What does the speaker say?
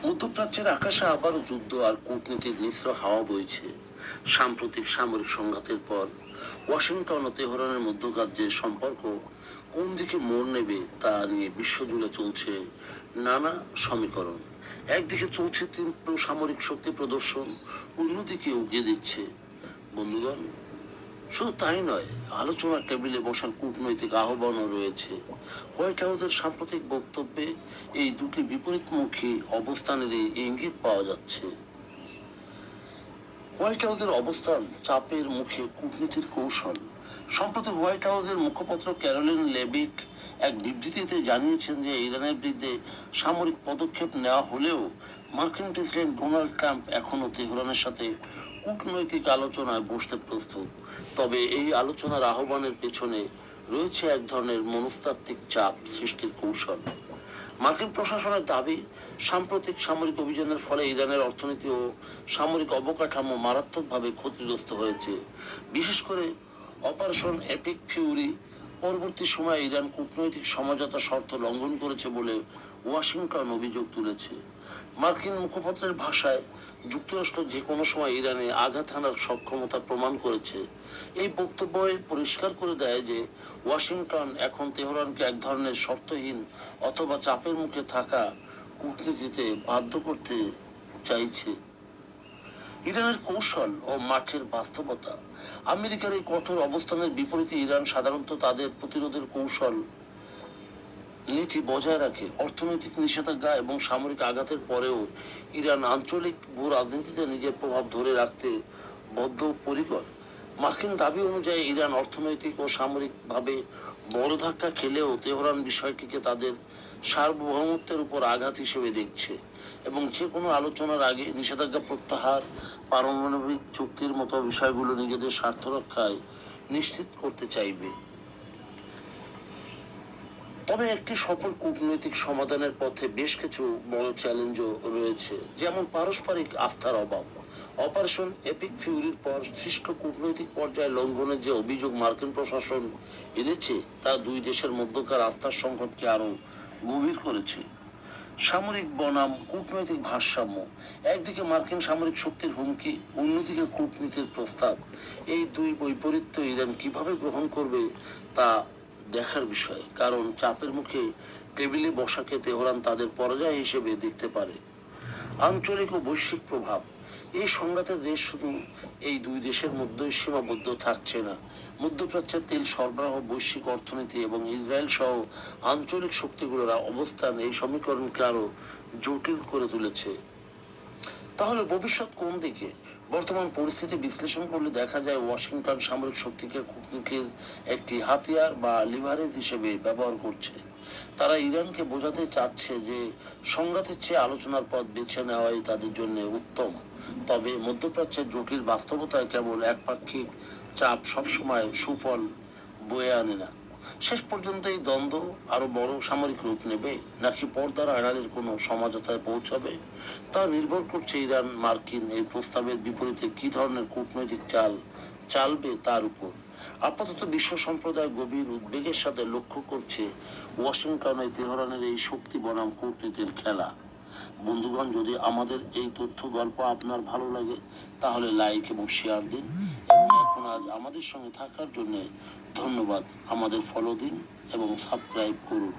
মধ্যপ্রাচ্যের আকাশে আবারও যুদ্ধ আর কূটনীতির মিশ্র হাওয়া বইছে। সাম্প্রতিক সামরিক সংঘাতের পর ওয়াশিংটন ও তেহরানের মধ্যকার যে সম্পর্ক কোন দিকে মোড় নেবে তা নিয়ে বিশ্বজুড়ে চলছে নানা সমীকরণ। একদিকে চলছে তীব্র সামরিক শক্তি প্রদর্শন, অন্যদিকে উগিয়ে দিচ্ছে বন্ধুগণ। শুধু তাই নয়, আলোচনার টেবিলে বসার কূটনৈতিক আহ্বানও রয়েছে। হোয়াইট হাউসের সাম্প্রতিক বক্তব্যে এই দুটি বিপরীতমুখী অবস্থানের ইঙ্গিত পাওয়া যাচ্ছে। হোয়াইট হাউসের অবস্থান, চাপের মুখে কূটনীতির কৌশল। সম্প্রতি হোয়াইট হাউসের মুখপাত্র ক্যারোলিন লেভিট এক বিবৃতিতে জানিয়েছেন যে ইরানের বিরুদ্ধে সামরিক পদক্ষেপ নেওয়া হলেও মার্কিন প্রেসিডেন্ট ডোনাল্ড ট্রাম্প এখনো তেহরানের সাথে কূটনৈতিক আলোচনায় বসতে প্রস্তুত। তবে এই আলোচনার আহ্বানের পেছনে রয়েছে এক ধরনের মনস্তাত্ত্বিক চাপ সৃষ্টির কৌশল। মার্কিন প্রশাসনের দাবি, সাম্প্রতিক সামরিক অভিযানের ফলে ইরানের অর্থনীতি ও সামরিক অবকাঠামো মারাত্মকভাবে ক্ষতিগ্রস্ত হয়েছে। বিশেষ করে অপারেশন এপিক ফিউরি পরবর্তী সময়ে ইরান কূটনৈতিক সমঝোতা শর্ত লঙ্ঘন করেছে বলে ওয়াশিংটন অভিযোগ তুলেছে। মার্কিন মুখপাত্রের ভাষায়, যুক্তরাষ্ট্র যে কোনো সময় ইরানে আঘাত হানার সক্ষমতা প্রমাণ করেছে। এই বক্তব্যে পরিষ্কার করে দেয় যে ওয়াশিংটন এখন তেহরানকে এক ধরনের শর্তহীন অথবা চাপের মুখে থাকা কূটনীতিতে বাধ্য করতে চাইছে। ইরানের কৌশল ও মাঠের বাস্তবতা। আমেরিকার এই কঠোর অবস্থানের বিপরীতে ইরান সাধারণত তাদের প্রতিরোধের কৌশল নীতি বজায় রাখে। অর্থনৈতিক নিষেধাজ্ঞা এবং সামরিক আঘাতের পরেও ইরান আঞ্চলিক ভূ রাজনীতিতে নিজের প্রভাব ধরে রাখতে বদ্ধপরিকর। মার্কিন দাবি অনুযায়ী ইরান অর্থনৈতিক ও সামরিকভাবে বড় ধাক্কা খেলেও তেহরান বিষয়টিকে তাদের সার্বভৌমত্বের উপর আঘাত হিসেবে দেখছে এবং যে কোনো আলোচনার আগে নিষেধাজ্ঞা প্রত্যাহার, পারমাণবিক চুক্তির মতো বিষয়গুলো নিজেদের স্বার্থ রক্ষায় নিশ্চিত করতে চাইবে। তবে একটি সফল কূটনৈতিক সমাধানের পথে বেশ কিছু বড় চ্যালেঞ্জও রয়েছে, যেমন পারস্পরিক আস্থার অভাব। অপারেশন এপিক ফিউরির পর সৃষ্ট কূটনৈতিক পর্যায়ে লঙ্ঘনের যে অভিযোগ মার্কিন প্রশাসন এনেছে তা দুই দেশের মধ্যকার আস্থার সংকটকে আরো গভীর করেছে। সামরিক বনাম কূটনৈতিক ভারসাম্য। একদিকে মার্কিন সামরিক শক্তির হুমকি, অন্যদিকে কূটনীতির প্রস্তাব। এই দুই বৈপরীত্য ইরান কিভাবে গ্রহণ করবে তা দেখার বিষয়, কারণ চাপের মুখে টেবিলে বসাকে তেহরান তাদের পরাজয় হিসেবে দেখতে পারে। আঞ্চলিক ও বৈশ্বিক প্রভাব। এই সংঘাতের দেশ শুধু এই দুই দেশের মধ্যেই সীমাবদ্ধ থাকছে না। মধ্যপ্রাচ্যের তেল সরবরাহ, বৈশ্বিক অর্থনীতি এবং ইসরায়েল সহ আঞ্চলিক শক্তিগুলোর অবস্থান এই সমীকরণকে আরো জটিল করে তুলেছে। তাহলে ভবিষ্যৎ কোন দিকে? বর্তমান পরিস্থিতি বিশ্লেষণ করলে দেখা যায় ওয়াশিংটন সামরিক শক্তিকে কূটনীতির একটি হাতিয়ার বা লিভারেজ হিসেবে ব্যবহার করছে। তারা ইরানকে বোঝাতে চাচ্ছে যে সংঘাতের চেয়ে আলোচনার পথ বেছে নেওয়াই তাদের জন্য উত্তম। তবে মধ্যপ্রাচ্যের জটিল বাস্তবতায় কেবল একপাক্ষিক চাপ সবসময় সুফল বয়ে আনে না। শেষ পর্যন্ত এই দ্বন্দ্ব আরো বড় সামরিক রূপ নেবে নাকি পর্দার আড়ালের কোনো সমঝোতায় পৌঁছাবে তা নির্ভর করছে ইরান মার্কিন এই প্রস্তাবের বিপরীতে কি ধরনের কূটনৈতিক চাল চালবে তার উপর। আপাতত বিশ্ব সম্প্রদায় গভীর উদ্বেগের সাথে লক্ষ্য করছে ওয়াশিংটনে তেহরানের এই শক্তি বনাম কূটনীতির খেলা। বন্ধুগণ, যদি আমাদের এই তথ্য গল্প আপনার ভালো লাগে তাহলে লাইক এবং শেয়ার দিন এবং এখন আজ আমাদের সঙ্গে থাকার জন্য ধন্যবাদ। আমাদের ফলো দিন এবং সাবস্ক্রাইব করুন।